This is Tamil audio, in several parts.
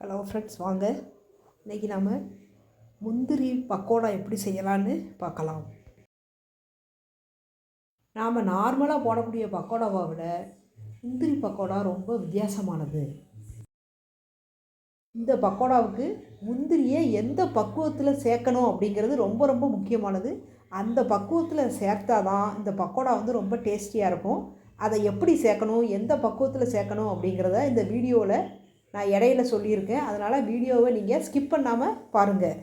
ஹலோ ஃப்ரெண்ட்ஸ், வாங்க இன்றைக்கி நம்ம முந்திரி பக்கோடா எப்படி செய்யலான்னு பார்க்கலாம். நாம் நார்மலாக போடக்கூடிய பக்கோடாவை விட முந்திரி பக்கோடா ரொம்ப வித்தியாசமானது. இந்த பக்கோடாவுக்கு முந்திரியை எந்த பக்குவத்தில் சேர்க்கணும் அப்படிங்கிறது ரொம்ப ரொம்ப முக்கியமானது. அந்த பக்குவத்தில் சேர்த்தா தான் இந்த பக்கோடா ரொம்ப ரொம்ப இருக்கும். அதை எப்படி சேர்க்கணும், எந்த பக்குவத்தில் சேர்க்கணும் அப்படிங்கிறத இந்த வீடியோவில் நான் இடையில சொல்லியிருக்கேன். அதனால் வீடியோவை நீங்கள் ஸ்கிப் பண்ணாமல் பாருங்கள்.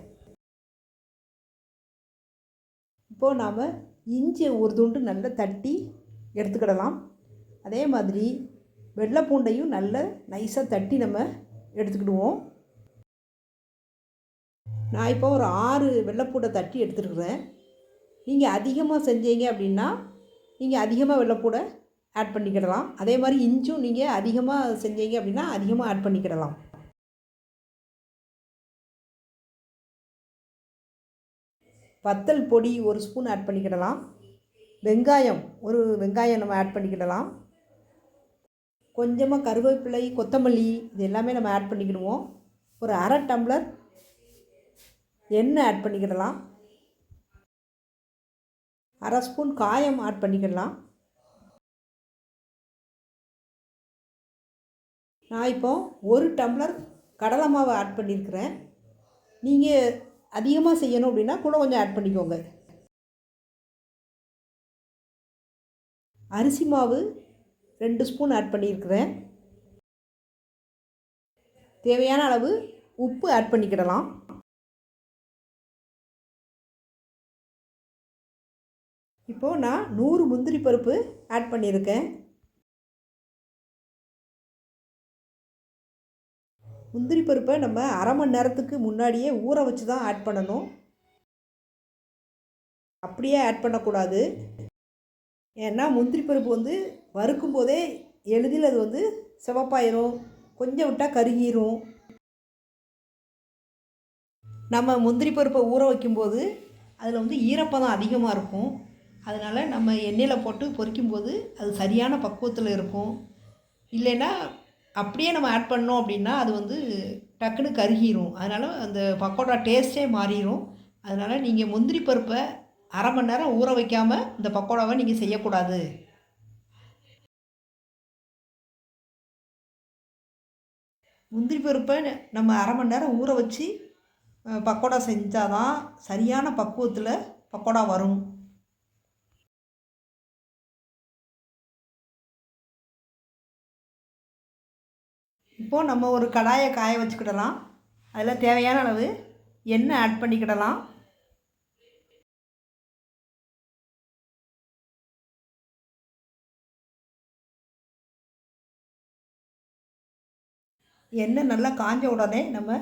இப்போது நாம் இஞ்சி ஒரு துண்டு நல்லா தட்டி எடுத்துக்கிடலாம். அதே மாதிரி வெள்ளை பூண்டையும் நல்ல நைஸாக தட்டி நம்ம எடுத்துக்கிடுவோம். நான் இப்போ ஒரு 6 வெள்ளைப்பூண்டை தட்டி எடுத்துருக்குறேன். நீங்கள் அதிகமாக செஞ்சீங்க அப்படின்னா நீங்கள் அதிகமாக வெள்ளைப்பூடை ஆட் பண்ணிக்கிடலாம். அதே மாதிரி இஞ்சும் நீங்கள் அதிகமாக செஞ்சீங்க அப்படின்னா அதிகமாக ஆட் பண்ணிக்கிடலாம். வத்தல் பொடி 1 ஸ்பூன் ஆட் பண்ணிக்கிடலாம். வெங்காயம் ஒரு வெங்காயம் நம்ம ஆட் பண்ணிக்கிடலாம். கொஞ்சமாக கருவேப்பிலை, கொத்தமல்லி இது எல்லாமே நம்ம ஆட் பண்ணிக்கிடுவோம். ஒரு அரை டம்ளர் எண்ணெய் ஆட் பண்ணிக்கிடலாம். அரை ஸ்பூன் காயம் ஆட் பண்ணிக்கிடலாம். நான் இப்போ 1 டம்ளர் கடலை மாவு ஆட் பண்ணியிருக்கிறேன். நீங்கள் அதிகமாக செய்யணும் அப்படின்னா கூட கொஞ்சம் ஆட் பண்ணிக்கோங்க. அரிசி மாவு 2 ஸ்பூன் ஆட் பண்ணியிருக்கிறேன். தேவையான அளவு உப்பு ஆட் பண்ணிக்கிடலாம். இப்போது நான் 100 முந்திரி பருப்பு ஆட் பண்ணியிருக்கேன். முந்திரி பருப்பை நம்ம அரை மணி நேரத்துக்கு முன்னாடியே ஊற வச்சு தான் ஆட் பண்ணணும். அப்படியே ஆட் பண்ணக்கூடாது. ஏன்னா முந்திரி பருப்பு வறுக்கும் போதே எளிதில் அது சிவப்பாயிரும், கொஞ்சம் விட்டால் கருகிரும். நம்ம முந்திரி பருப்பை ஊற வைக்கும்போது அதில் ஈரப்பதம் அதிகமாக இருக்கும். அதனால் நம்ம எண்ணெயில் போட்டு பொரிக்கும்போது அது சரியான பக்குவத்தில் இருக்கும். இல்லைன்னா அப்படியே நம்ம ஆட் பண்ணோம் அப்படின்னா அது டக்குன்னு கருகிரும். அதனால் அந்த பக்கோடா டேஸ்ட்டே மாறிடும். அதனால் நீங்கள் முந்திரி பருப்பை அரை மணி நேரம் ஊற வைக்காமல் இந்த பக்கோடாவை நீங்கள் செய்யக்கூடாது. முந்திரி பருப்பை நம்ம அரை மணி நேரம் ஊற வச்சு பக்கோடா செஞ்சால் தான் சரியான பக்குவத்தில் பக்கோடா வரும். இப்போது நம்ம ஒரு கடாயை காய வச்சுக்கிடலாம். அதில் தேவையான அளவு எண்ணெய் ஆட் பண்ணிக்கிடலாம். எண்ணெய் நல்லா காஞ்ச உடனே நம்ம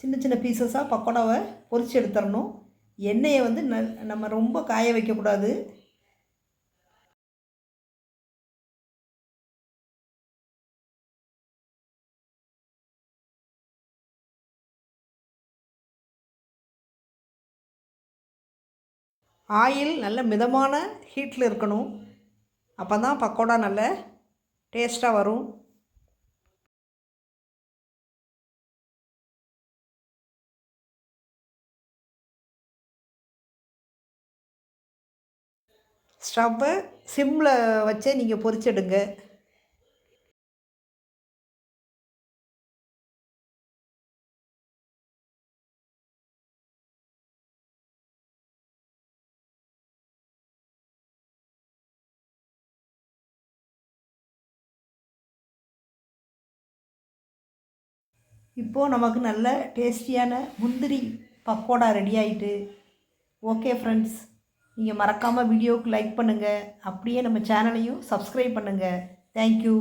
சின்ன சின்ன பீசஸாக பக்கோடாவை பொரித்து எடுத்துடணும். எண்ணெயை நம்ம ரொம்ப காய வைக்கக்கூடாது. ஆயில் நல்ல மிதமான ஹீட்டில் இருக்கணும். அப்போ தான் பக்கோடா நல்ல டேஸ்ட்டாக வரும். ஸ்டவ்வை சிம்மில் வச்சே நீங்கள் பொரிச்செடுங்க. இப்போது நமக்கு நல்ல டேஸ்டியான முந்திரி பக்கோடா ரெடி ஆகிட்டு. ஓகே ஃப்ரெண்ட்ஸ், நீங்கள் மறக்காமல் வீடியோவுக்கு லைக் பண்ணுங்கள். அப்படியே நம்ம சேனலையும் சப்ஸ்கிரைப் பண்ணுங்கள். தேங்க்யூ.